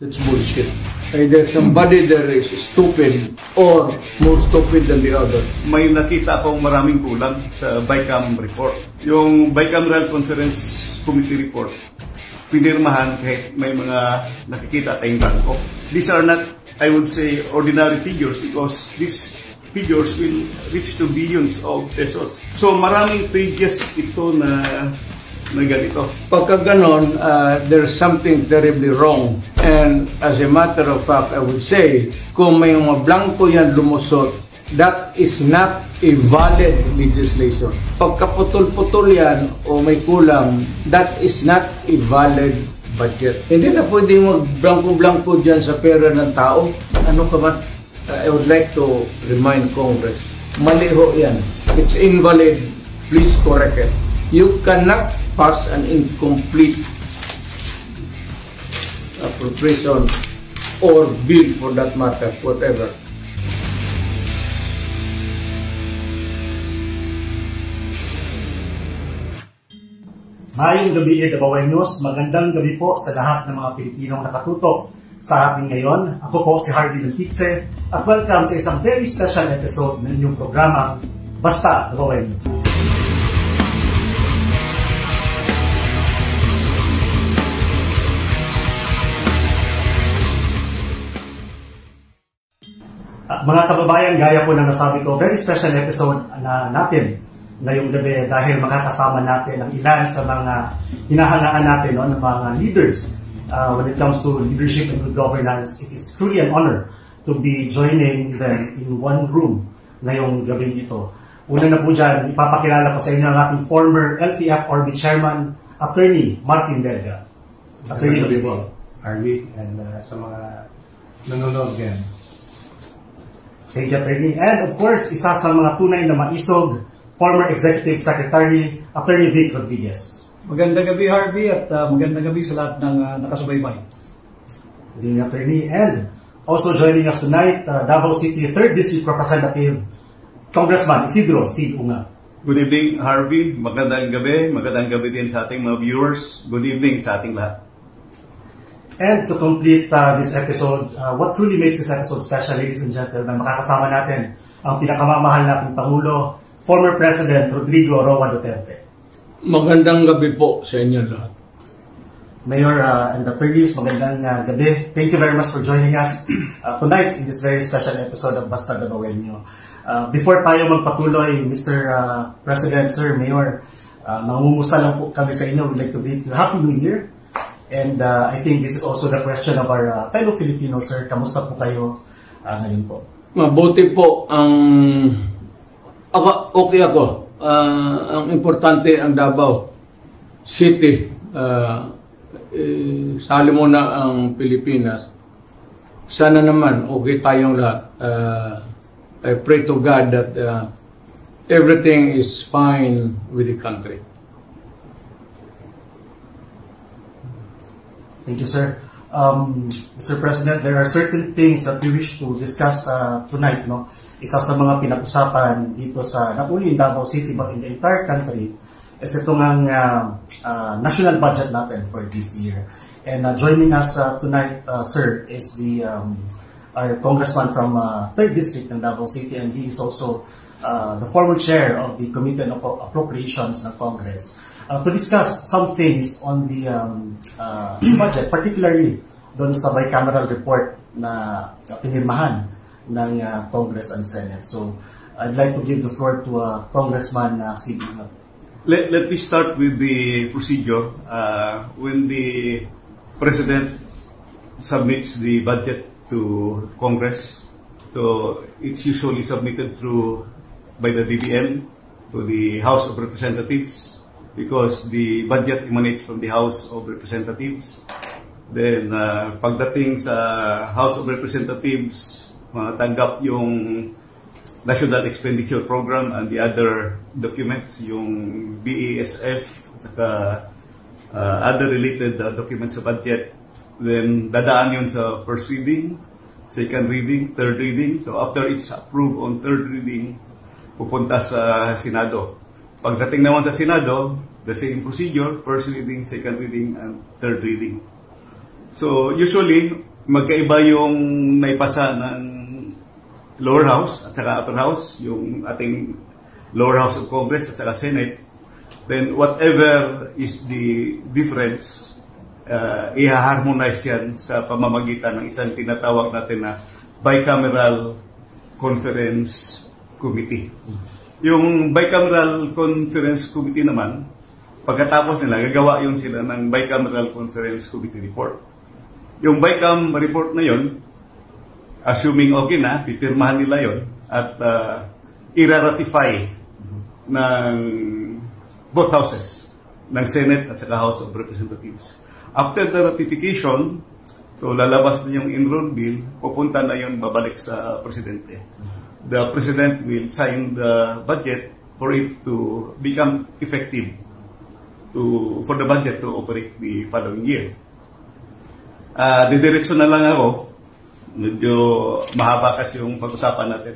It's bullshit. Either somebody there is stupid or more stupid than the other. May nakita akong maraming kulang sa BICAM report. Yung Bicameral Conference Committee report, pinirmahan kahit may mga nakikita tayong bangko. These are not, I would say, ordinary figures because these figures will reach to billions of pesos. So maraming pages ito na ganito. Pagka ganon, there's something terribly wrong. And as a matter of fact, I would say, kung may mga blanco yan lumusot, that is not a valid legislation. Pagkaputol-putol yan o may kulang, that is not a valid budget. Hindi na pwede mag-blanco-blanco dyan sa pera ng tao. Ano ka man? I would like to remind Congress, mali ho yan. It's invalid. Please correct it. You cannot pass an incomplete appropriation or bill for that matter, whatever. Mayong gabi, Dabawen News. Magandang gabi po sa lahat ng mga Pilipinong nakatutok sa atin ngayon. Ako po si Harvey Lentitze at welcome sa isang very special episode ng inyong programa, Basta Dabawen News. Mga kababayan, gaya po ng nasabi ko, very special episode na natin ngayong gabi dahil makakasama natin ang ilan sa mga hinahangaan natin ng mga leaders when it comes to leadership and good governance. It is truly an honor to be joining them in one room ngayong gabi ito. Una na po dyan, ipapakilala ko sa inyo ang ating former LTF Orbi Chairman, Attorney Martin Delga. Attorney gabi po, Harvey, and sa mga nanonood yan. Thank you, Attorney. And of course, isa sa mga tunay na maisog, former Executive Secretary, Attorney Vic Rodriguez. Magandang gabi, Harvey, at magandang gabi sa lahat ng nakasubaybay. Good evening, Attorney. And also joining us tonight, Davao City 3rd District Representative, Congressman Isidro C. Unga. Good evening, Harvey. Magandang gabi din sa ating mga viewers. Good evening sa ating lahat. And to complete this episode, what truly makes this episode special, ladies and gentlemen, makakasama natin ang pinakamamahal nating Pangulo, former President Rodrigo Roa Duterte. Magandang gabi po sa inyo lahat. Mayor and attorneys, magandang gabi. Thank you very much for joining us tonight in this very special episode of Basta Dabawen News. Before tayo magpatuloy, Mr. President, Sir, Mayor, nangungumusta lang po kami sa inyo. We'd like to bid you Happy New Year. And I think this is also the question of our fellow Filipinos, sir. Kamusta po kayo ngayon po? Mabuti po ang... Okay ako. Ang importante ang Davao City. Sali mo na ang Pilipinas. Sana naman okay tayong lahat. I pray to God that everything is fine with the country. Thank you, sir. Mr. President, there are certain things that we wish to discuss tonight. No? Isa sa mga pinag-usapan dito sa, not only in Davao City, but in the entire country, is itong ang national budget natin for this year. And joining us tonight, sir, is the our congressman from 3rd District ng Davao City, and he is also the former chair of the Committee on Appropriations ng Congress. To discuss some things on the budget, particularly doon sa bicameral report na pinirmahan ng Congress and Senate. So, I'd like to give the floor to Congressman C. Let me start with the procedure. When the President submits the budget to Congress, so it's usually submitted by the DBM to the House of Representatives, because the budget emanates from the House of Representatives. Then, pagdating sa House of Representatives, matanggap yung National Expenditure Program and the other documents, yung BASF, saka other related documents sa budget. Then, dadaan yun sa first reading, second reading, third reading. So, after it's approved on third reading, pupunta sa Senado. Pagdating naman sa Senado, the same procedure, first reading, second reading, and third reading. So usually, magkaiba yung naipasa ng lower house at saka upper house, yung ating lower house of Congress at saka Senate. Then whatever is the difference, i-harmonize yan sa pamamagitan ng isang tinatawag natin na bicameral conference committee. Yung bicameral conference committee naman, pagkatapos nila, gagawa yun sila ng bicameral conference committee report. Yung BICAM report na yun, assuming okay na, pipirmahan nila yun at ira-ratify ng both houses, ng Senate at saka House of Representatives. After the ratification, so lalabas na yung enrolled bill, pupunta na yun babalik sa Presidente. The President will sign the budget for it to become effective for the budget to operate the following year. Didiretso na lang ako. Medyo mahaba kasi yung pag-usapan natin.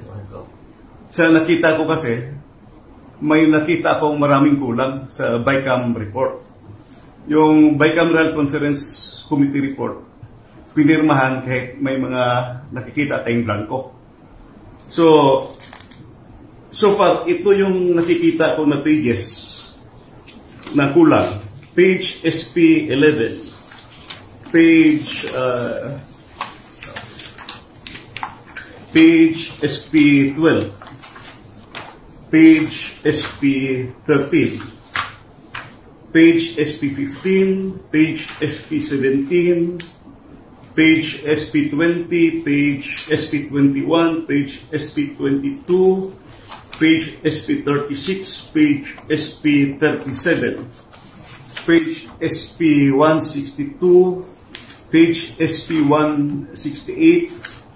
Sa nakita ko kasi, may nakita akong maraming kulang sa BICAM report. Yung Bicameral Conference Committee report, pinirmahan kahit may mga nakikita tayong blanco. So far, ito yung nakikita ko na pages na kulang. Page SP 11. Page SP 12, page SP 13, page SP 15, page SP 17, page SP 20, page SP 21, page SP 22, page SP 36, page SP 37, page SP 162, page SP 168,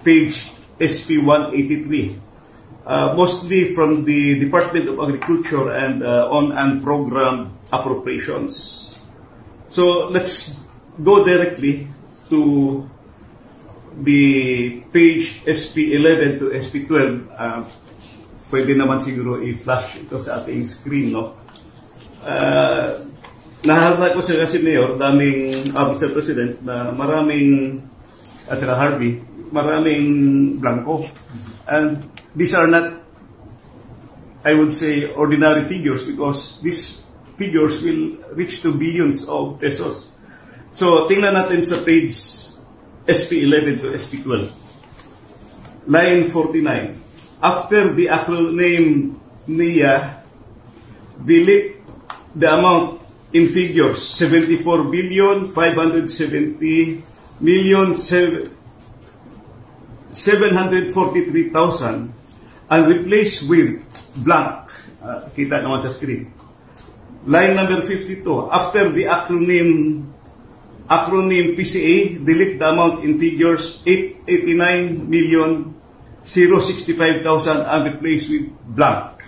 page SP 183, mostly from the Department of Agriculture and on-program appropriations. So let's go directly to the page SP 11 to SP 12. Pwede naman siguro i-flash ito sa ating screen, no? Nahalata ko sa kasi Mayor, Mr. President, na maraming, at saka Harvey, maraming blanco. And these are not, I would say, ordinary figures because these figures will reach to billions of pesos. So, tingnan natin sa page SP 11 to SP 12. Line 49. After the acronym NIA, delete the amount in figures 74 billion 570 million 743,000 and replace with blank. Kita naman sa screen. Line number 52. After the acronym PCA, delete the amount in figures 889 million 065,000 and replace with blank.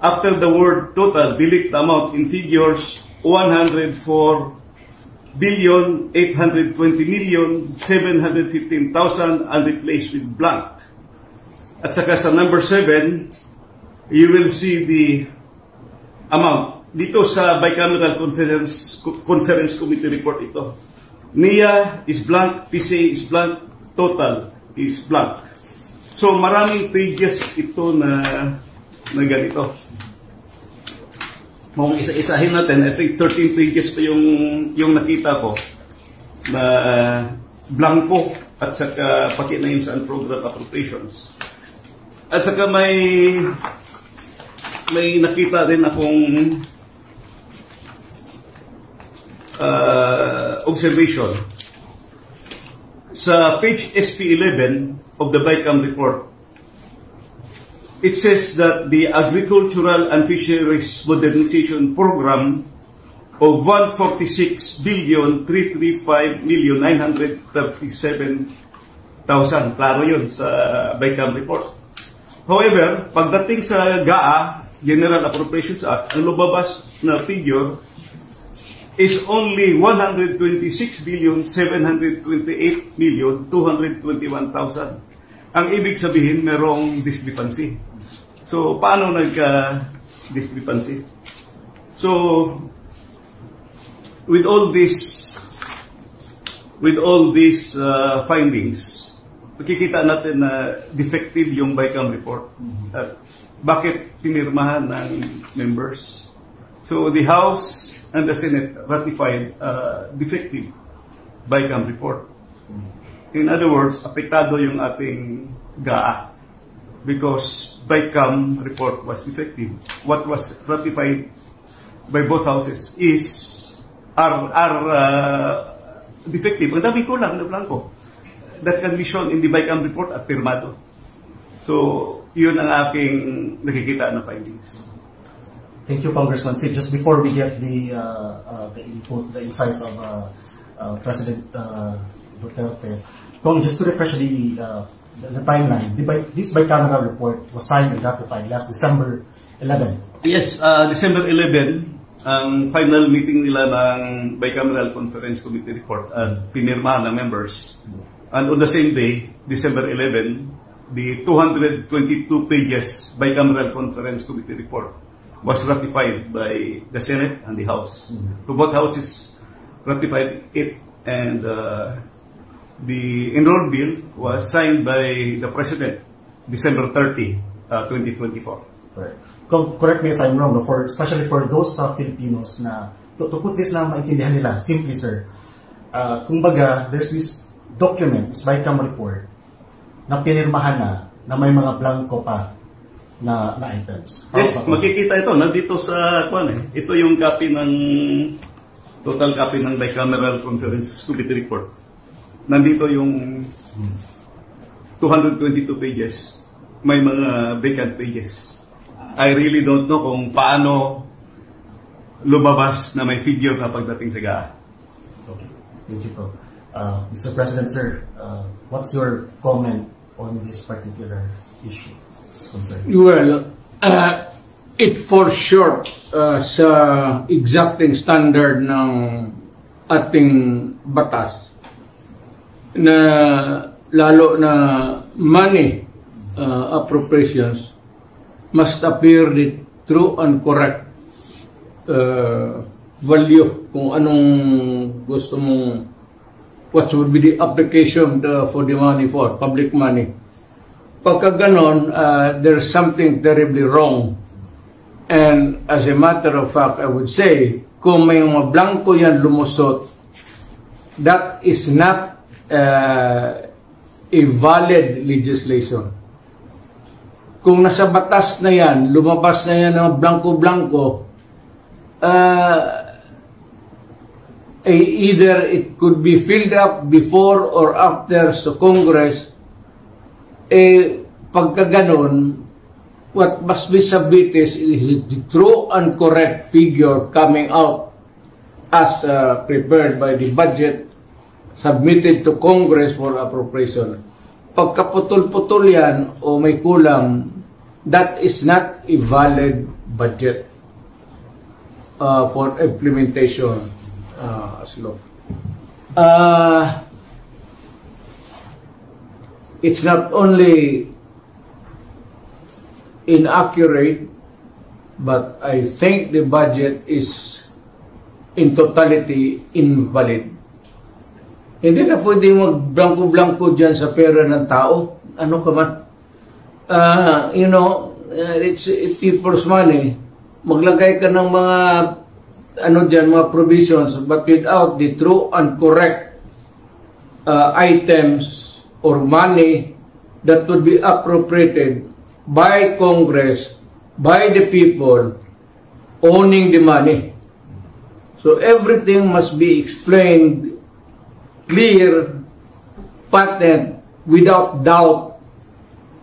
After the word total, delete the amount in figures 104 billion 820 million 715,000 and replace with blank. At saka sa number 7, you will see the amount. Dito sa Bicameral Conference Committee report ito. NIA is blank, PCA is blank, total is blank. So maraming pages ito na ganito. Kung isa-isahin natin, I think 13 pages pa yung nakita ko na blanco at saka pati na yun sa program appropriations. At saka may nakita din akong observation. Sa page SP 11 of the BICAM report, it says that the Agricultural and Fisheries Modernization Program of 146 billion 335 million 937,000. Klaro yun sa BICAM report. However, pagdating sa GAA, General Appropriations Act, ang lumabas na figure is only 126 billion 728 million 221,000. Ang ibig sabihin, merong discrepancy. So, paano nagka-discrepancy? So, with all this with all these findings, makikita natin na defective yung BICAM report. At bakit pinirmahan ng members? So the House and the Senate ratified defective BICAM report. In other words, apektado yung ating GAA because BICAM report was defective. What was ratified by both houses are defective. Ang daming kulang na blanco that can be shown in the BICAM report at pirmado. So, yun ang aking nakikita na findings. Thank you, Congressman Sid. Just before we get the input, the insights of President Duterte, just to refresh the timeline, this bicameral report was signed and ratified last December 11. Yes, December 11, ang final meeting nila ng Bicameral Conference Committee report at pinirmahan ng members. And on the same day, December 11, the 222 pages Bicameral Conference Committee report was ratified by the Senate and the House. So both houses ratified it, and the enrolled bill was signed by the President December 30, 2024. Right. Correct me if I'm wrong, especially for those Filipinos na, to put this na maintindihan nila, simply sir, kumbaga, there's this document, this BICAM report, na pinirmahan na may mga blanco pa na items. Yes, makikita ito, nandito sa ito yung copy ng, total copy ng Bicameral Conference Committee report. Nandito yung 222 pages. May mga vacant pages. I really don't know kung paano lumabas na may figure na pagdating sa GAA. Okay. Thank you po. Mr. President, sir, what's your comment on this particular issue? Well, it falls short sa exacting standard ng ating batas na lalo na money appropriations must appear the true and correct value kung anong gusto mong, what would be the application for the money for, public money. Pagka ganon, there's something terribly wrong. And as a matter of fact, I would say, kung may mga blanco yan lumusot, that is not a valid legislation. Kung nasa batas na yan, lumabas na yan ng blanco-blanco, either it could be filled up before or after sa Congress, pagka ganon, what must be submitted is the true and correct figure coming out as prepared by the budget submitted to Congress for appropriation. Pagkaputol-putol yan o may kulang, that is not a valid budget for implementation as law. It's not only inaccurate, but I think the budget is in totality invalid. Hindi na pwede mag-blanco-blanco dyan sa pera ng tao. Ano ka man? It's people's money. Maglagay ka ng mga mga provisions, but without the true and correct items or money that would be appropriated by Congress, by the people owning the money. So everything must be explained clear, patent, without doubt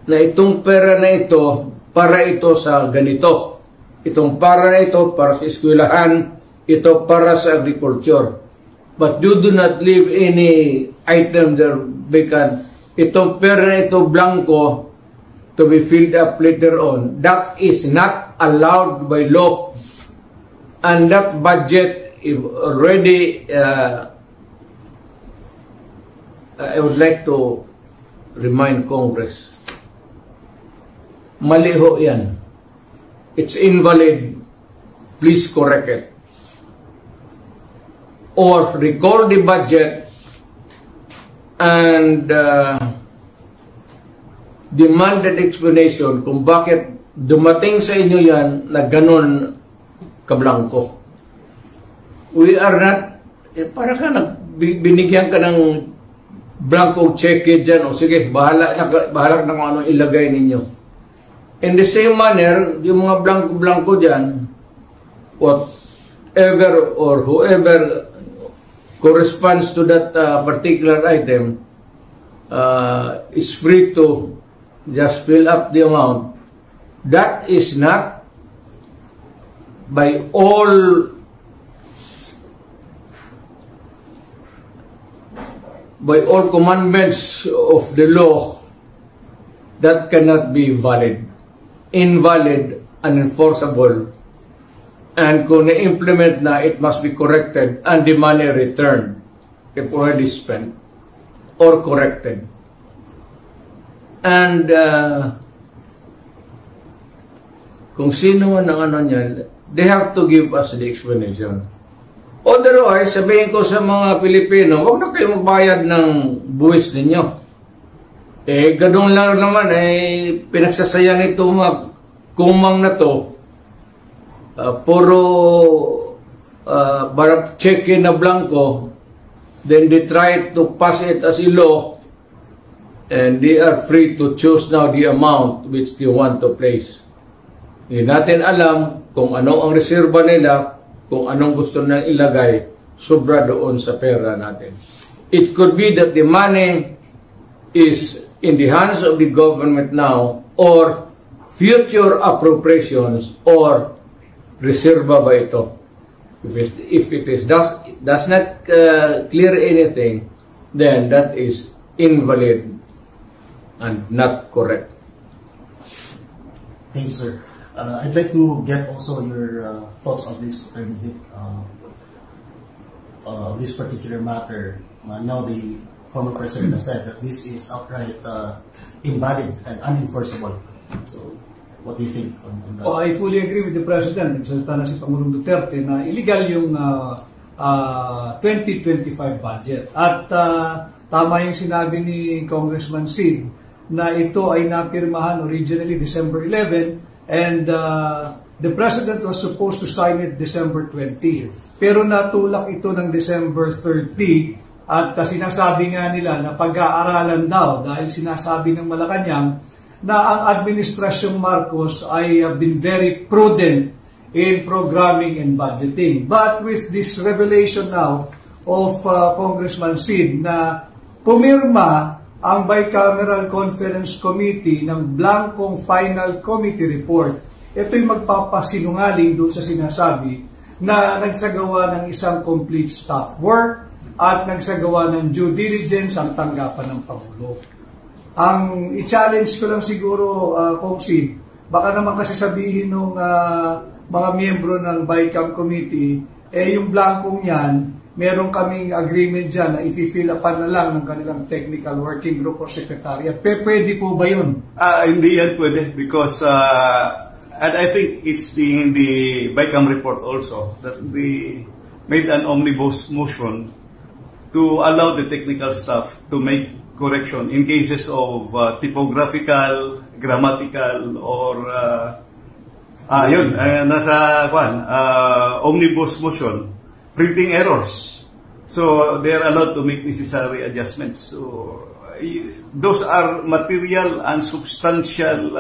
na itong pera na ito para ito sa ganito. Itong para na ito para sa eskwelahan, ito para sa agriculture. But you do not leave any item there vacant. Itong pera na ito blanco to be filled up later on. That is not allowed by law. And that budget is already I would like to remind Congress, mali ho yan. It's invalid. Please correct it. Or recall the budget and demanded explanation kung bakit dumating sa inyo yan na ganun kablangko. We are not, para ka binigyan ka ng blanco cheque dyan, o sige, bahala na kung ano ilagay ninyo. In the same manner, yung mga blanco-blanco dyan, whatever or whoever corresponds to that particular item is free to just fill up the amount. That is not by all commandments of the law. That cannot be valid, invalid, unenforceable. And kung na-implement na, it must be corrected and the money returned if already spent or corrected. And kung sino man ang ano niyan, they have to give us the explanation. Otherwise, sabihin ko sa mga Pilipino, huwag na kayo magbayad ng buwis ninyo. Ganun lang naman, pinagsasaya nito mga kumang na to, puro check na blanco, then they try to pass it as a law, and they are free to choose now the amount which they want to place. Hindi natin alam kung ano ang reserba nila, kung anong gusto na ilagay, sobra doon sa pera natin. It could be that the money is in the hands of the government now, or future appropriations, or reserva ba ito? If it is does not clear anything, then that is invalid and not correct. Thank you, sir. I'd like to get also your thoughts on this, Attorney Vic, this particular matter. Now the former president has said that this is outright invalid and unenforceable. So, what do you think on that? Oh, I fully agree with the President. Nagsalita na si Pangulong Duterte na illegal yung 2025 budget. At tama yung sinabi ni Congressman Sid na ito ay napirmahan originally December 11 and the President was supposed to sign it December 20. Pero natulak ito ng December 30 at sinasabi nga nila na pag-aaralan daw dahil sinasabi ng Malacanang na ang Administrasyong Marcos ay been very prudent in programming and budgeting. But with this revelation now of Congressman Sid na pumirma ang Bicameral Conference Committee ng blankong final committee report, ito'y magpapasinungaling doon sa sinasabi na nagsagawa ng isang complete staff work at nagsagawa ng due diligence ang tanggapan ng Pangulo. Ang i-challenge ko lang siguro, Kong Sid, baka naman kasi sabihin ng mga miyembro ng BICAM Committee, yung blankong yan, meron kaming agreement dyan na i-fill upan na lang ng kanilang technical working group or secretariat. Pwede po ba yun? Hindi yan pwede because and I think it's in the BICAM report also that they made an omnibus motion to allow the technical staff to make correction in cases of typographical, grammatical, or nasa omnibus motion, printing errors. So they are allowed to make necessary adjustments. So those are material and substantial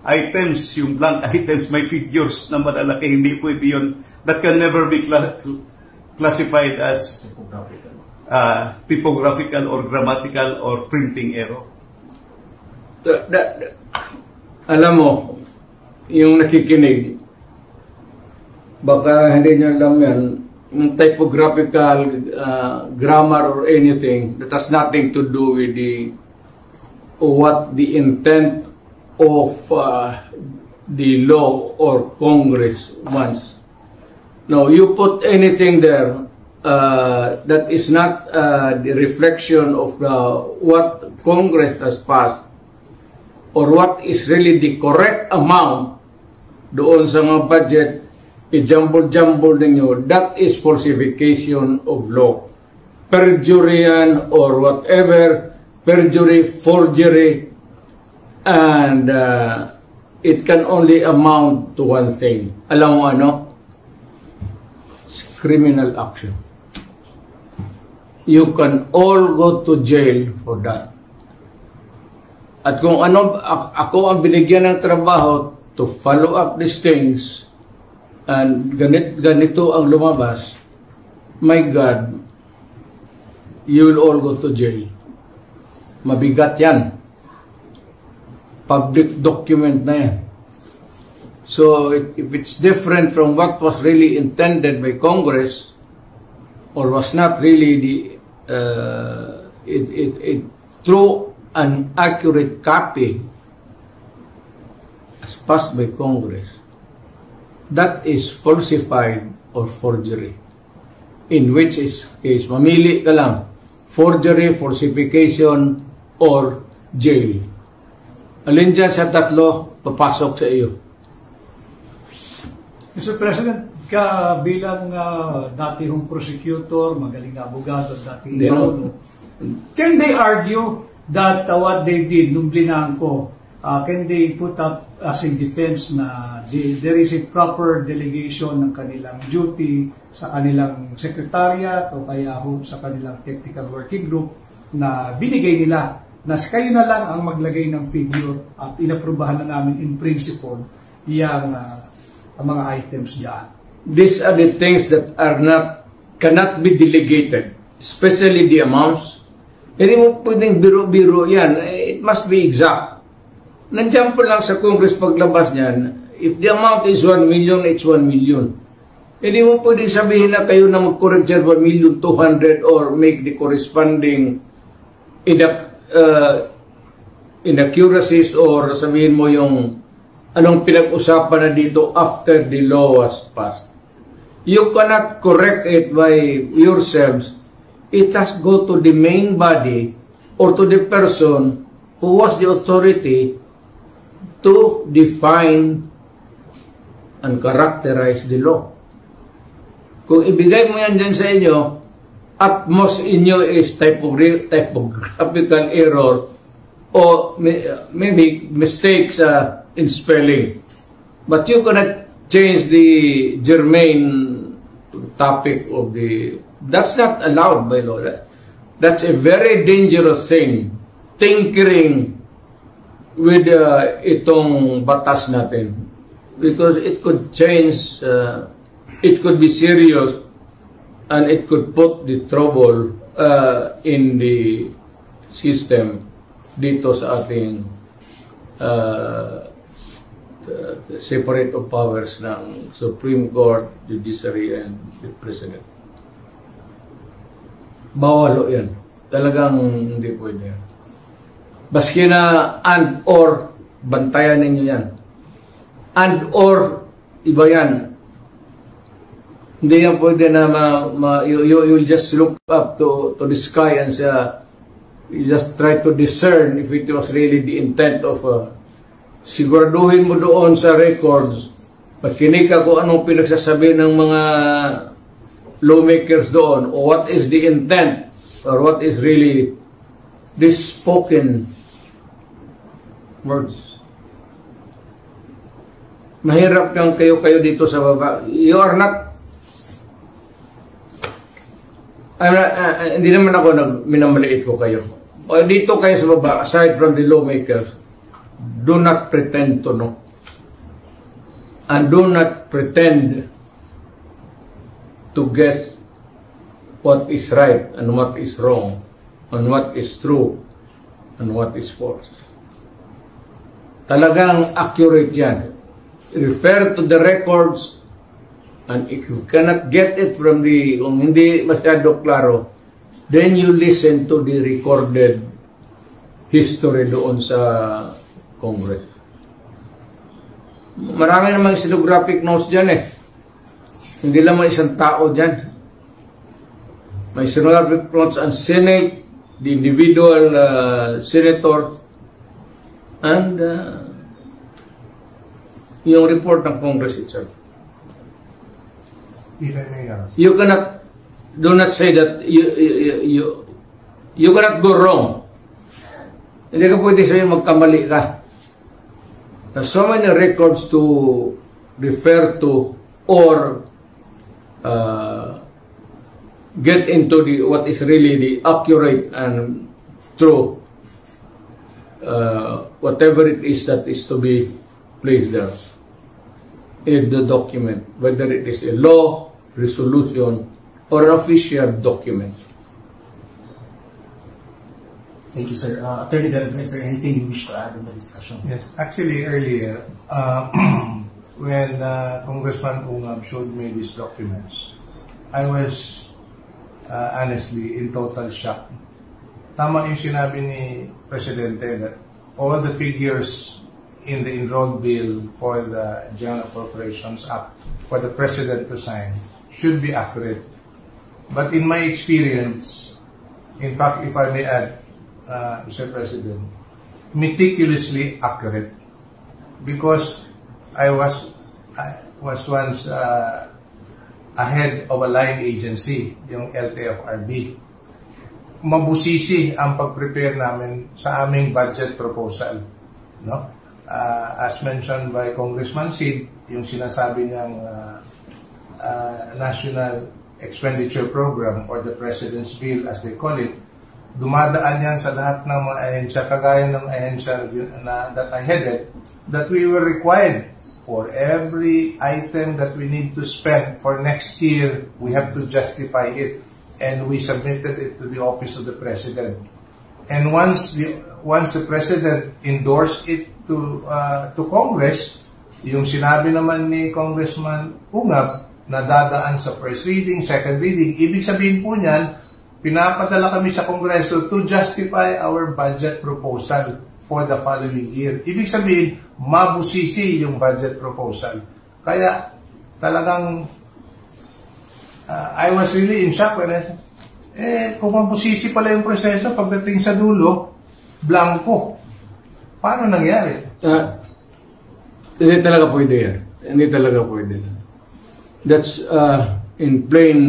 items. Yung blank items, may figures na malalaki, hindi pwede yun. That can never be classified as typographical or grammatical or printing error. Alam mo, yung nakikinig, baka hindi nyo alam yan, yung typographical, grammar or anything that has nothing to do with what the intent of the law or Congress wants. No, you put anything there that is not the reflection of what Congress has passed or what is really the correct amount doon sa mga budget, i-jumble-jumble ninyo, that is falsification of law. perjury yan or whatever, perjury, forgery, and it can only amount to one thing. Alam mo ano? Criminal action. You can all go to jail for that. At kung ano, ako ang binigyan ng trabaho to follow up these things, and ganito ang lumabas, my God, you will all go to jail. Mabigat yan. Public document na yan. So, if it's different from what was really intended by Congress, or was not really through an accurate copy as passed by Congress, that is falsified or forgery. In which case, mamili ka lang, forgery, falsification, or jail. Alin dyan sa tatlo, papasok sa iyo. Mr. President, bilang dating prosecutor, magaling na abogado, dating can they argue that what they did nung blinangko, can they put up as a defense na there is a proper delegation ng kanilang duty sa kanilang secretariat o kaya sa kanilang technical working group na binigay nila na kayo na lang ang maglagay ng figure at inaprubahan na namin in principle yung mga items dyan. These are the things that cannot be delegated, especially the amounts. Hindi mo pwedeng biro-biro yan. It must be exact. Nandiyan po lang sa Congress paglabas niyan, if the amount is 1 million, it's 1 million. Hindi mo pwedeng sabihin na kayo na mag-correct dyan 1,200,000 or make the corresponding inaccuracies or sabihin mo yung anong pinag-usapan na dito after the law was passed. You cannot correct it by yourselves. It has go to the main body or to the person who was the authority to define and characterize the law. Kung ibigay mo yan dyan sa inyo, at most inyo is typographical error or maybe mistakes in spelling. But you cannot change the germane topic of the... That's not allowed by law. That's a very dangerous thing. Tinkering with itong batas natin. Because it could change, it could be serious, and it could put the trouble in the system dito sa ating separate of powers ng Supreme Court, Judiciary, and the President. Bawal yan. Talagang hindi pwede yan. Baski na and or, bantayan ninyo yan. And or, iba yan. Hindi yan pwede na you'll just look up to the sky and say, you just try to discern if it was really the intent of siguraduhin mo doon sa records, makinig ka kung anong pinagsasabi ng mga lawmakers doon, o what is the intent, or what is really this spoken words. Mahirap kang kayo dito sa baba. You are not, hindi naman ako minamaliit ko kayo. O dito kayo sa baba, aside from the lawmakers, do not pretend to know. And do not pretend to guess what is right and what is wrong, and what is true and what is false. Talagang accurate yan. Refer to the records, and if you cannot get it from kung hindi masyado klaro, then you listen to the recorded history doon sa Congress. Marami namang stenographic notes dyan eh. Hindi lang may isang tao dyan. May stenographic notes ang Senate, the individual senator, and yung report ng Congress itself. Even Mayor. You cannot do not say that you cannot go wrong. Hindi ka pwede sabihin magkamali ka. There's so many records to refer to or get into what is really the accurate and true whatever it is that is to be placed there in the document, whether it is a law, resolution, or an official document. Thank you, sir. Attorney Delgado, is there anything you wish to add in the discussion? Yes, actually earlier, when Congressman Ungab showed me these documents, I was honestly in total shock. Tama yung sinabi ni Presidente that all the figures in the enrolled bill for the General Appropriations Act for the President to sign should be accurate. But in my experience, in fact, if I may add, Mr. President, meticulously accurate, because I was once a head of a line agency, yung LTFRB. Mabusisi ang pag-prepare namin sa aming budget proposal, no? As mentioned by Congressman Sid, yung sinasabi niyang National Expenditure Program or the President's Bill as they call it, dumadaan yan sa lahat ng mga ahensya, kagaya ng ahensya that I headed, that we were required for every item that we need to spend for next year, we have to justify it. And we submitted it to the Office of the President. And once the President endorsed it to Congress, yung sinabi naman ni Congressman Ungab na dadaan sa first reading, second reading, ibig sabihin po niyan, pinapadala kami sa Kongreso to justify our budget proposal for the following year. Ibig sabihin, mabusisi yung budget proposal. Kaya talagang I was really in shock when kung mabusisi pala yung proseso, pagdating sa dulo, blanco. Paano nangyari? Hindi talaga pwede yan. Hindi talaga pwede. That's in plain,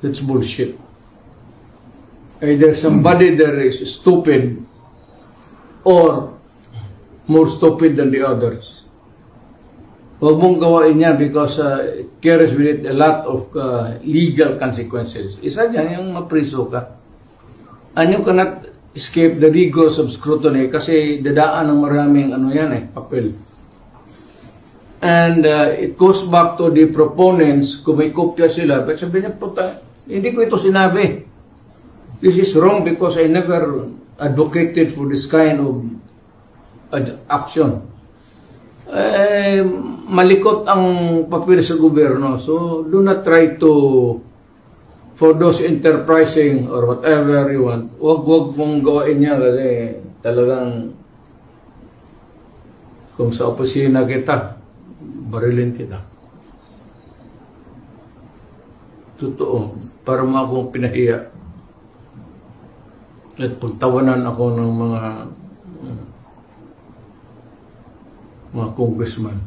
that's bullshit. Either somebody there is stupid or more stupid than the others. Huwag mong gawain niya because it carries with it a lot of legal consequences. Isa dyan yung mapriso ka. And you cannot escape the rigors of scrutiny kasi dadaan ng maraming papel. And it goes back to the proponents, kung may kopya sila, but sabihin niya, puta, hindi ko ito sinabi. This is wrong because I never advocated for this kind of action. Malikot ang papel sa gobyerno. So, do not try to, for those enterprising or whatever you want, wag mong gawain niya kasi talagang kung sa opisina kita, barilin kita. Totoo. Para mo akong pinahiya. At pagtawanan ako ng mga congressman.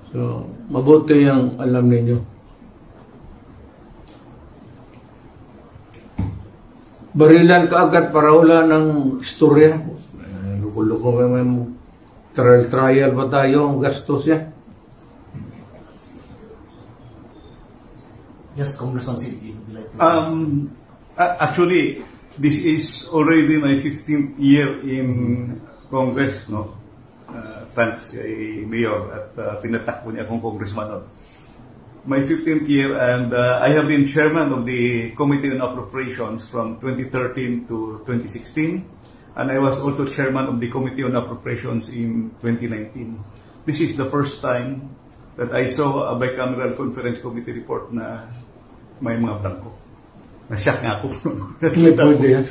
So, mabuti yung alam ninyo. Barilan ka agad para wala ng istorya. Luko-luko may trial ba tayo ang gastos yan? Yes, Congressman Sid, would you like to actually, this is already my 15th year in Congress, no? Thanks kay Mayor at pinatakbo niya akong congressman. No? My 15th year, and I have been chairman of the Committee on Appropriations from 2013 to 2016, and I was also chairman of the Committee on Appropriations in 2019. This is the first time that I saw a bicameral conference committee report na may mga blanco. Nasyak nga ako. Hindi pwede yan.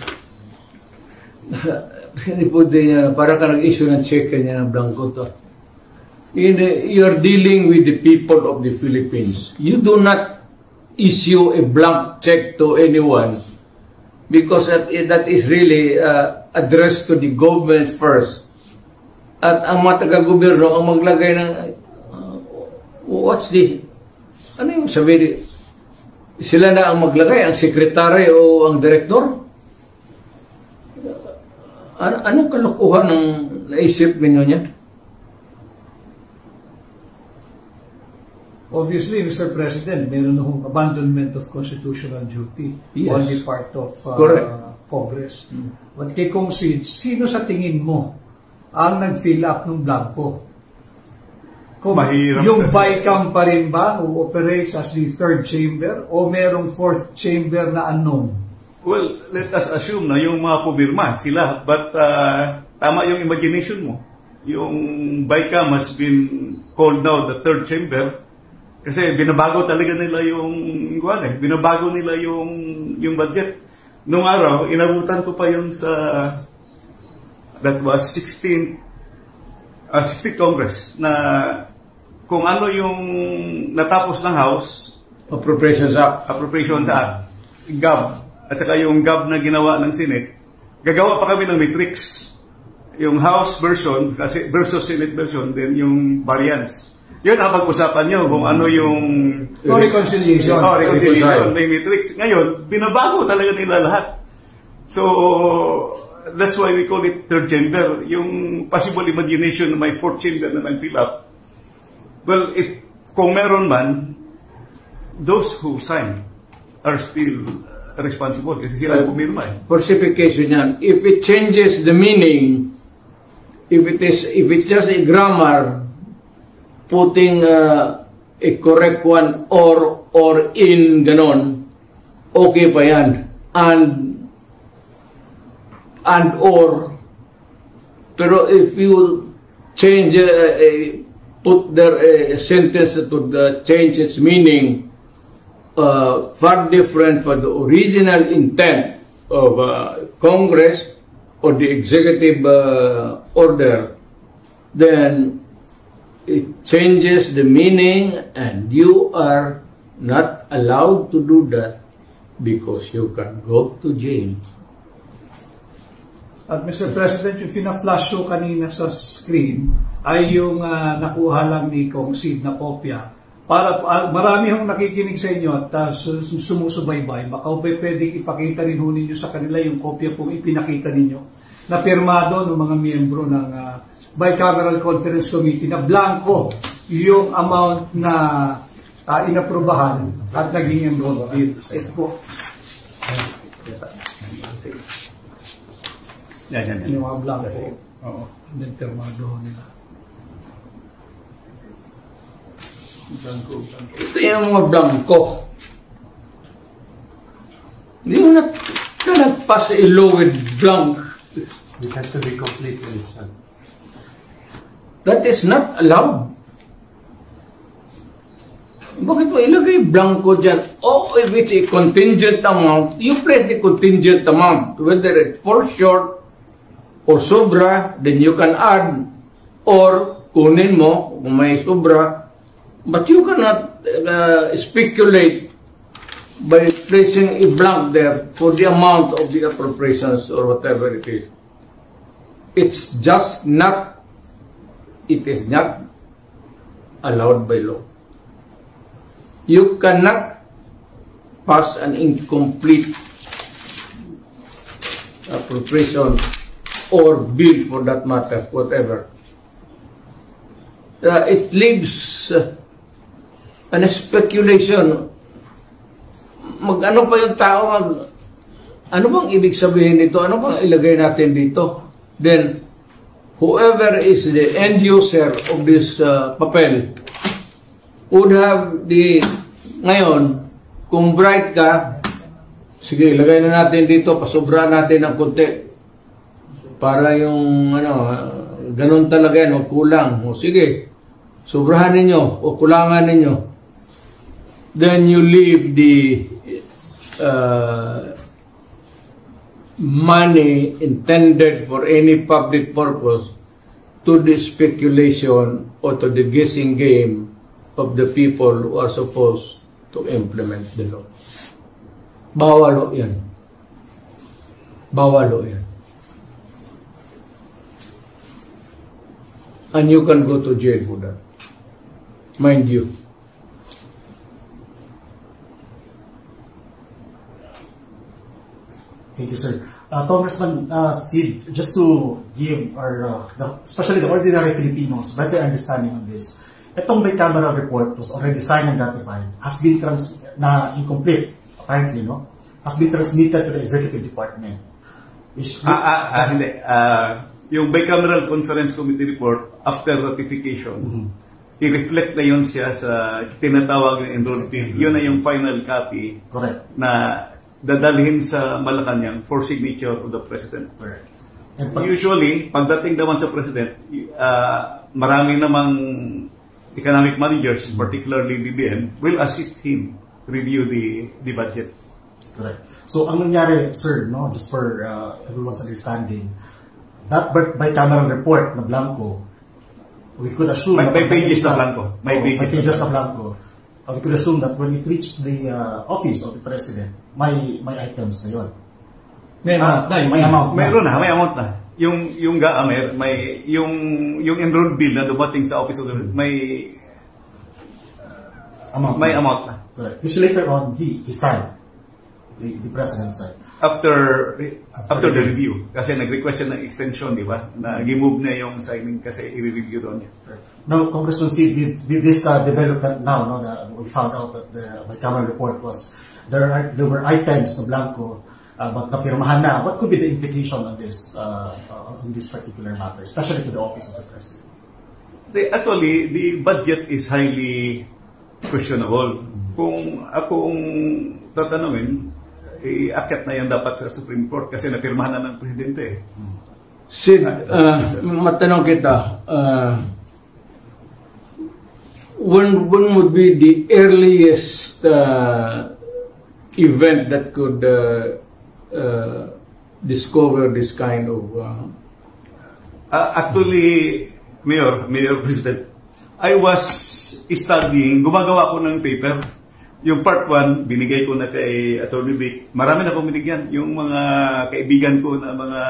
Hindi pwede niya. Para ka nag-issue ng check niya ng blanco to. You're dealing with the people of the Philippines. You do not issue a blank check to anyone because that is really addressed to the government first. At ang mga taga-gobyerno ang maglagay ng What's the... Ano yung sabi? Sila na ang maglagay, ang sekretary o ang direktor? Anong kalokohan ng naisip ninyo niya? Obviously, Mr. President, meron akong abandonment of constitutional duty on the part of Congress. But kay Kong Sid, sino sa tingin mo ang nag-fill up ng blanco? Yung Vicam pa rin ba who operates as the third chamber o merong fourth chamber na unknown? Well, let us assume na yung mga pumirma sila, but tama yung imagination mo. Yung Vicam has been called now the third chamber kasi binabago talaga nila binabago nila yung budget. Nung araw, inabutan ko pa yun sa that was 16th Congress na kung ano yung natapos ng House, Appropriations Act, GAB, at saka yung GAB na ginawa ng Senate, gagawa pa kami ng matrix. Yung House version versus Senate version, then yung variance. Yun ang pag-usapan nyo kung ano yung... For reconciliation. Reconciliation, may matrix. Ngayon, binabago talaga nila lahat. So, that's why we call it third chamber. Yung possible imagination na may fourth chamber na nag-fill up. Well, kung meron man, those who sign are still responsible kasi sila pumirma. Falsification yan. If it changes the meaning, if it's just a grammar, putting a correct one or in ganon, okay pa yan. And or, pero if you change put there a sentence that would change its meaning far different from the original intent of Congress or the executive order, then it changes the meaning and you are not allowed to do that because you can go to jail. At Mr. President, yung fina-flash show kanina sa screen ay yung nakuha lang ni Kong Sid na kopya. Para marami hong nakikinig sa inyo at sumusubaybay, baka pwedeng ipakita rin ho ninyo sa kanila yung kopya pong ipinakita ninyo na pirmado ng mga miyembro ng Bicameral Conference Committee na blanco yung amount na inaprubahan at naging enrolled bill. Ito po. Yan. Yung mga blanco. Oo. And then pirmado nila. Blanco. Ito yung mga blanco. Hindi mo na pass a law with blank. It has to be complete in itself. That is not allowed. Bakit mo ilagay blanco dyan? Oh, if it's a contingent amount, you place the contingent amount. Whether it falls short or sobra, then you can add. Or kunin mo kung may sobra. But you cannot speculate by placing a blank there for the amount of the appropriations or whatever it is. It's just not, it is not allowed by law. You cannot pass an incomplete appropriation or bill for that matter, whatever. It leaves an speculation. Ano pa yung tao ano bang ibig sabihin nito? Ano bang ilagay natin dito? Then, whoever is the end user of this papel would have the, ngayon, kung bright ka, sige, ilagay na natin dito, pasobra natin ng konti. Para yung, ganun talaga yan, o kulang. O sige, sobrahan ninyo, o kulangan ninyo. Then you leave the money intended for any public purpose to the speculation or to the guessing game of the people who are supposed to implement the law. Bawal yan. Bawal yan. And you can go to jail for that. mind you. Thank you, sir. Congressman Sid, just to give especially the ordinary Filipinos better understanding on this, itong bicameral report was already signed and ratified, has been incomplete, apparently, no? Has been transmitted to the executive department. Hindi. Yung bicameral conference committee report, after ratification, i-reflect na yun siya sa tinatawag na enrolled bill. Yun na yung final copy. Correct. Na dadalhin sa Malacanang for signature of the President. Correct. Usually, pagdating naman sa President, marami namang economic managers, particularly DBM, will assist him review the budget. Correct. So, ang nangyari, sir, no, just for everyone's understanding, that bicameral report na blanco, we could assume... May pages na blanco. May pages na blanco. We could assume that when it reached the office of the President, may items na yun. May amount na. Mayroon na, may amount na. Yung enrolled bill na dumating sa office of the may amount na. Correct. Which later on, he signed. The President signed. After the review. Kasi nag-request siya ng extension, di ba? Na gi-move na yung signing kasi i-review doon niya. Now, Congressman Sid, with this development now, no, we found out that the bicameral report was there were items na blanco but napirmahan na. What could be the implication on this particular matter, especially to the office of the President? Actually, the budget is highly questionable. Kung akong tatanungin, iakyat na yan dapat sa Supreme Court kasi napirmahan na ng Presidente. Sid, matanong kita, when would be the earliest event that could discover this kind of... Actually, Mayor President, I was studying, gumagawa ko ng paper. Yung part 1, binigay ko na kay Attorney Vic. Marami na akong binigyan. Yung mga kaibigan ko na mga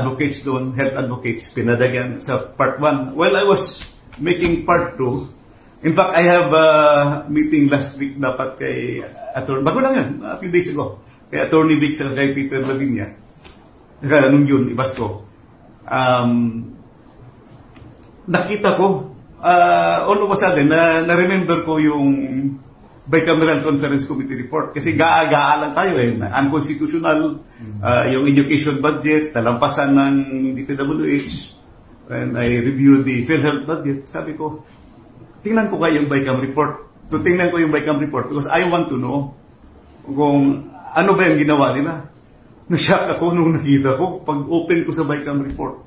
advocates doon, health advocates, pinadagyan sa part 1. While I was making part 2, in fact, I have a meeting last week dapat kay Attorney, bago lang yan, a few days ago, kay Attorney Vic sa kay Peter Lavinia. Nung yun, ibas ko. Nakita ko, all of a sudden, na-remember ko yung bicameral conference committee report kasi gaa-gaa lang tayo unconstitutional, yung education budget, talampasan ng DPWH, and I reviewed the PhilHealth budget. Sabi ko, tingnan ko kayo yung BICAM report. Tingnan ko yung BICAM report because I want to know kung ano ba yung ginawa nila. Na-shock ako nung nakita ko pag open ko sa BICAM report.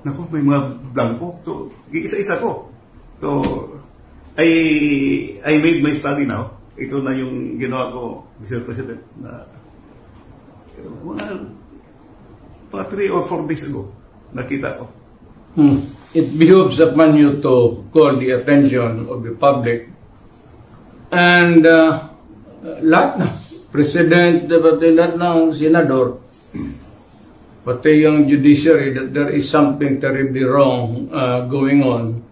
Naku, may mga blanco. So, isa-isa ko. So, I made my study now. Ito na yung ginawa ko, Mr. President, na mga 3 or 4 days ago, nakita ko. It behoves upon you to call the attention of the public. And lahat na, President, pati lahat ng Senador, pati yung judiciary, that there is something terribly wrong going on.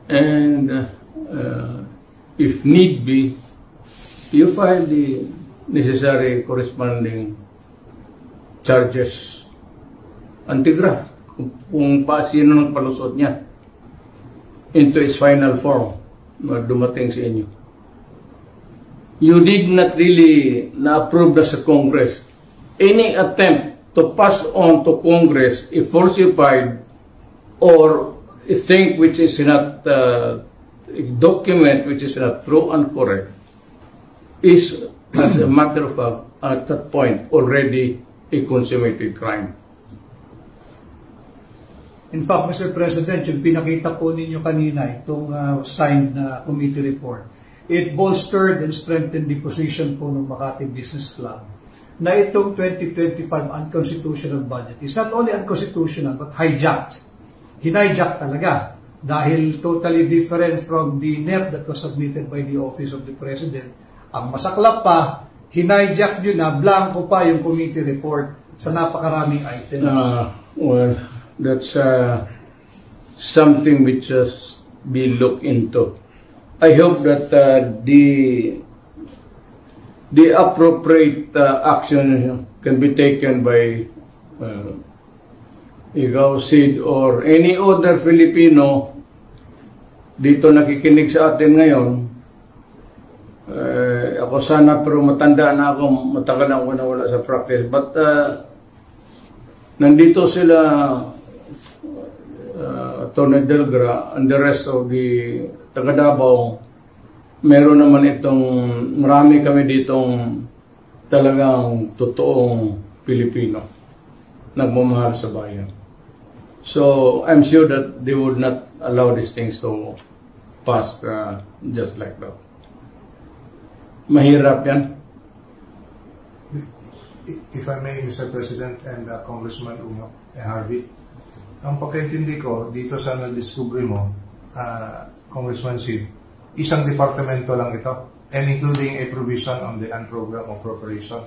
And if need be, you file the necessary corresponding charges, anti-graft, kung sino nagpalusot niya into its final form na dumating sa inyo. You did not really na-approve na sa Congress any attempt to pass on to Congress a falsified or a thing which is not a document which is not true and correct is, as a matter of fact, at that point already a consummated crime. In fact, Mr. President, yung pinakita po ninyo kanina, itong signed na committee report, it bolstered and strengthened the position po ng Makati Business Club na itong 2025 unconstitutional budget is not only unconstitutional but hijacked. Hinijack talaga dahil totally different from the net that was submitted by the Office of the President. Ang masaklap pa, hinijack yun na blanco pa yung committee report sa napakaraming items. Well, that's something which be looked into. I hope that the appropriate action can be taken by ikaw, Sid, or any other Filipino dito nakikinig sa atin ngayon. Ako sana, pero matanda na ako, matagal na ako nawala sa practice. But nandito sila, Tony Delgra and the rest of the taga Davao. Meron naman marami kami ditong talagang totoong Pilipino, nagmamahal sa bayan. So, I'm sure that they would not allow these things to pass just like that. Mahirap yan. If I may, Mr. President and Congressman Ungo Harvey, ang pagkaintindi ko dito sa na-discovery mo, Congressman Sid, isang departamento lang ito, and including a provision on the unprogram appropriation.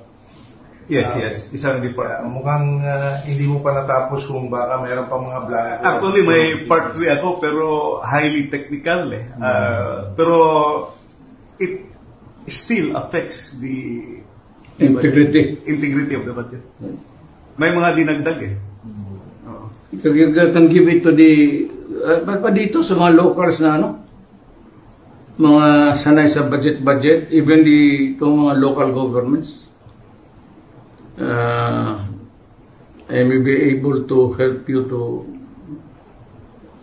Yes, isang department. Mukhang hindi mo pa natapos kung baka mayroon pa mga blanco. Actually, may part 3 ako, pero highly technical eh. Pero it still affects the Integrity of the budget. May mga dinagdag eh. You can give it to the pa dito sa mga locals na mga sanay sa budget, even itong mga local governments, I may be able to help you to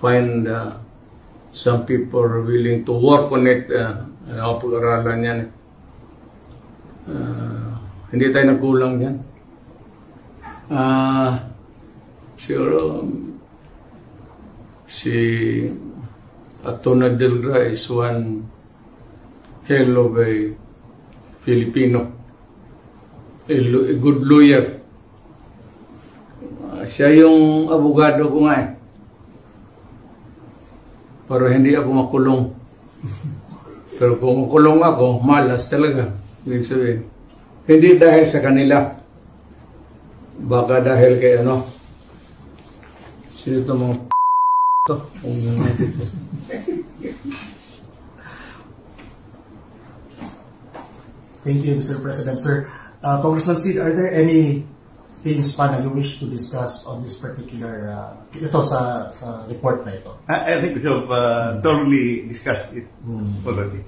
find some people willing to work on it. Pag-aralan yan. Hindi tayo nagkulang yan. Siguro si Atty. Delgra is one hell of a Filipino, a good lawyer. Siya yung abogado ko nga eh. Pero hindi ako makulong. Pero kung makulong ako, malas talaga. Ibig sabihin. Hindi dahil sa kanila. Baka dahil kay sino ito mga Thank you, Mr. President. Sir, Congressman Sid, are there any things pa na you wish to discuss on this particular sa report na ito? I think we have thoroughly discussed it already.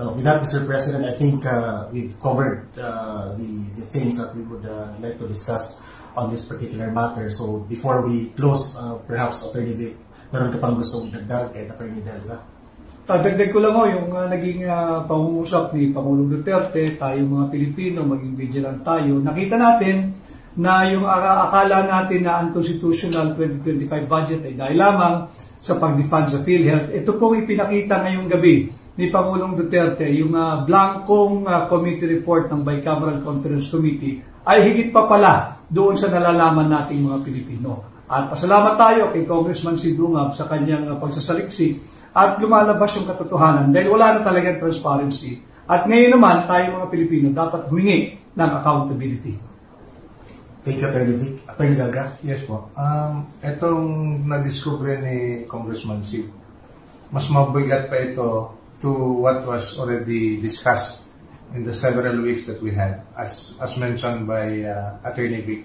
With that, Mr. President, I think we've covered the things that we would like to discuss on this particular matter. So before we close, perhaps Attorney Vic, meron ka pang gusto idagdag kay Attorney Delga? Dagdag ko lang yung naging pangungusap ni Pangulong Duterte, tayo mga Pilipino, maging vigilant tayo. Nakita natin na yung akala natin na unconstitutional 2025 budget ay dahil lamang sa pag-defund sa PhilHealth. Ito pong ipinakita ngayong gabi ni Pangulong Duterte, yung blankong committee report ng Bicameral Conference Committee ay higit pa pala doon sa nalalaman nating mga Pilipino. At pasalamat tayo kay Congressman Sid Bungab sa kanyang pagsasaliksik at lumalabas yung katotohanan dahil wala na talagang transparency. At ngayon naman, tayo mga Pilipino dapat humingi ng accountability. Thank you, Attorney Vic. Attorney Delga? Yes po. Itong na-discover ni Congressman Sid, mas mabigat pa ito to what was already discussed in the several weeks that we had, as mentioned by Attorney Vic,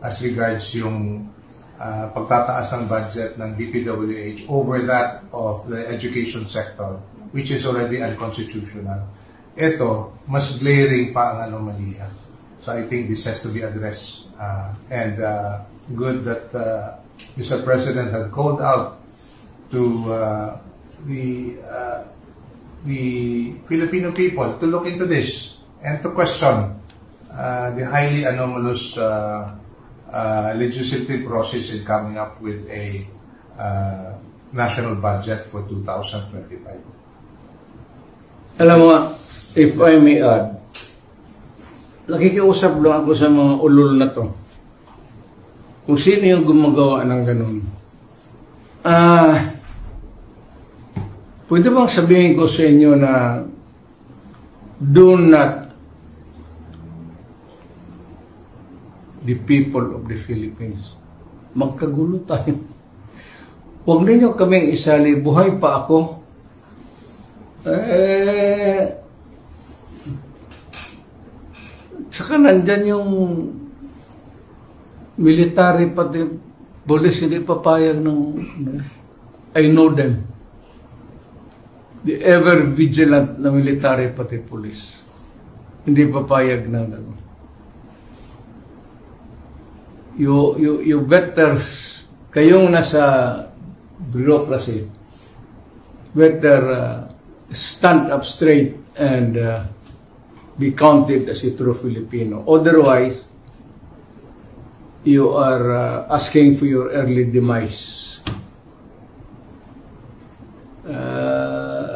as regards yung pagtataas ng budget ng DPWH over that of the education sector, which is already unconstitutional. Ito, mas glaring pa ang anomalya. So I think this has to be addressed. And good that Mr. President had called out to the Filipino people to look into this and to question the highly anomalous legislative process in coming up with a national budget for 2025. Alam mo, if I may add, nakikiusap lang ako sa mga ulol na to. Kung sino yung gumagawa ng ganun. Pwede bang sabihin ko sa inyo na do not the people of the Philippines. Magkagulo tayo. huwag ninyo kaming isali, buhay pa ako. Saka nandyan yung military pati police, hindi papayag ng I know them. The ever vigilant na military pati police. Hindi papayag ng ano. You better, kayong nasa bureaucracy, better stand up straight and be counted as a true Filipino. Otherwise, you are asking for your early demise.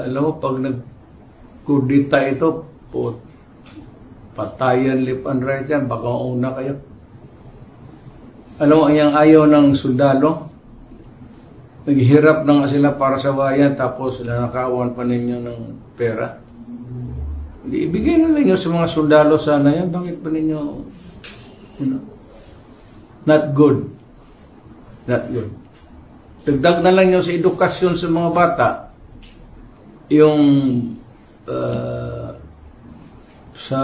Alam mo, pag nagkudita ito, patayan left and right yan, baka una kayo. Alam mo, ang ayaw ng sundalo, naghihirap na nga sila para sa bayan, tapos nanakawan pa ninyo ng pera. Ibigay na lang nyo sa mga sundalo sana yan. Bakit pa ninyo, not good. Not good. Dagdag na lang nyo sa edukasyon sa mga bata, yung sa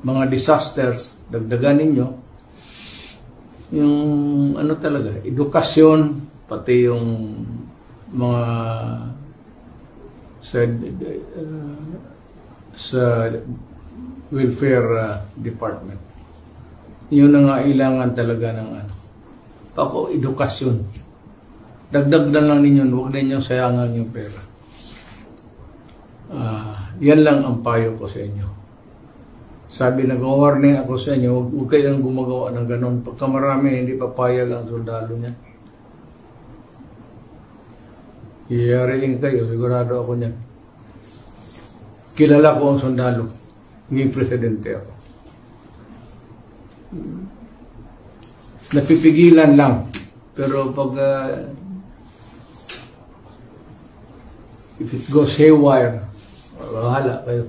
mga disasters, dagdagan ninyo, yung ano talaga, edukasyon, pati yung mga sa welfare department. Yun ang kailangan talaga ng ano. Ako, edukasyon. Dagdag na lang ninyo, huwag ninyo sayangan yung pera. Yan lang ang payo ko sa inyo. Sabi, nag-warning ako sa inyo, huwag kayong gumagawa ng ganon. Pagka marami, hindi papayag ang sundalo niya. Iyariin kayo, sigurado ako niyan. Kilala ko ang sundalo. Naging presidente ako. Napipigilan lang. Pero pag if it goes haywire, bahala kayo.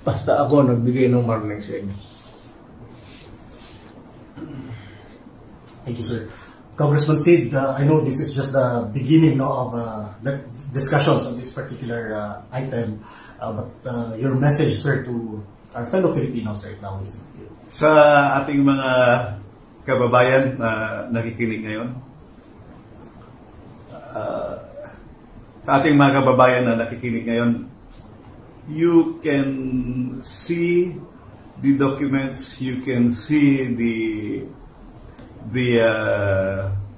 Basta ako nagbigay ng warning sa inyo. Thank you, sir. Congressman Sid, I know this is just the beginning of the discussions on this particular item, but your message, sir, to our fellow Filipinos right now is sa ating mga kababayan na nakikinig ngayon, sa ating mga kababayan na nakikinig ngayon, you can see the documents, you can see the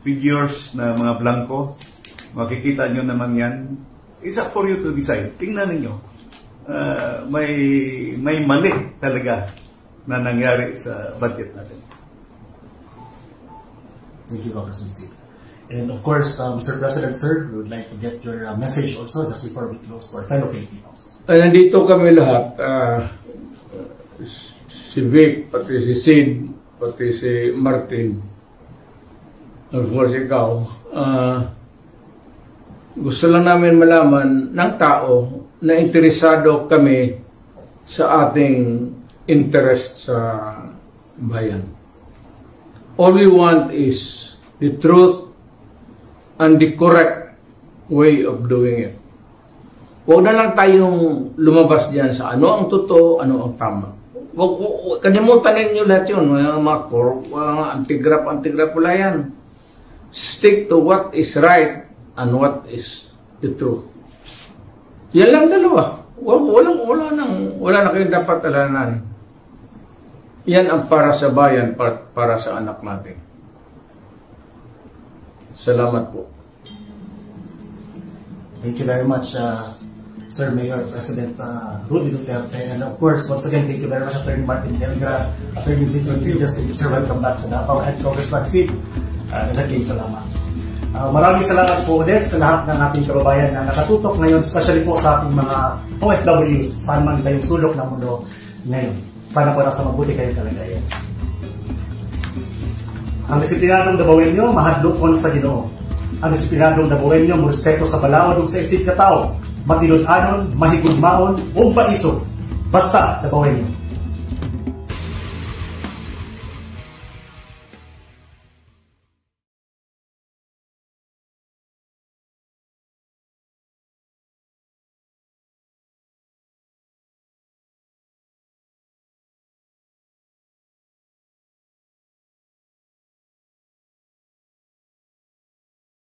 figures na mga blanco, makikita nyo naman yan. It's up for you to decide. Tingnan ninyo. May mali talaga na nangyari sa budget natin. Thank you, Congressman C. And of course, Mr. President, sir, we would like to get your message also just before we close to our fellow Filipinos. Nandito kami lahat, si Vic, pati si Sid, pati si Martin, of course ikaw, gusto lang namin malaman ng tao na interesado kami sa ating interest sa bayan. All we want is the truth and the correct way of doing it. Huwag na lang tayong lumabas diyan sa ano ang totoo, ano ang tama. Huwag kalimutan ninyo lahat yun. Mga antigrap, wala yan. Stick to what is right and what is the truth. Yan lang dalawa. Wala na kayong dapat alalahanin. Yan ang para sa bayan, para sa anak natin. Salamat po. Thank you very much, Sir Mayor, President Rudy Duterte. And of course, once again, thank you very much, Attorney Martin Delgra, Attorney Victor Villas. Thank you, sir. Welcome back sa Davao. And Congressman Sid, naging salamat. Maraming salamat po ulit sa lahat ng ating kababayan na nakatutok ngayon, especially po sa ating mga OFWs, saan man kayong sulok ng mundo ngayon. Sana po nasa mabuti kayong kalagayan. Ang disiplinadong Dabawenyo, mahadlokon sa Ginoo. Ang disiplinadong Dabawenyo, murespeto sa balaod ug sa isip katao, matilod-anon, mahigugmaon, ug paisog. Basta Dabawenyo.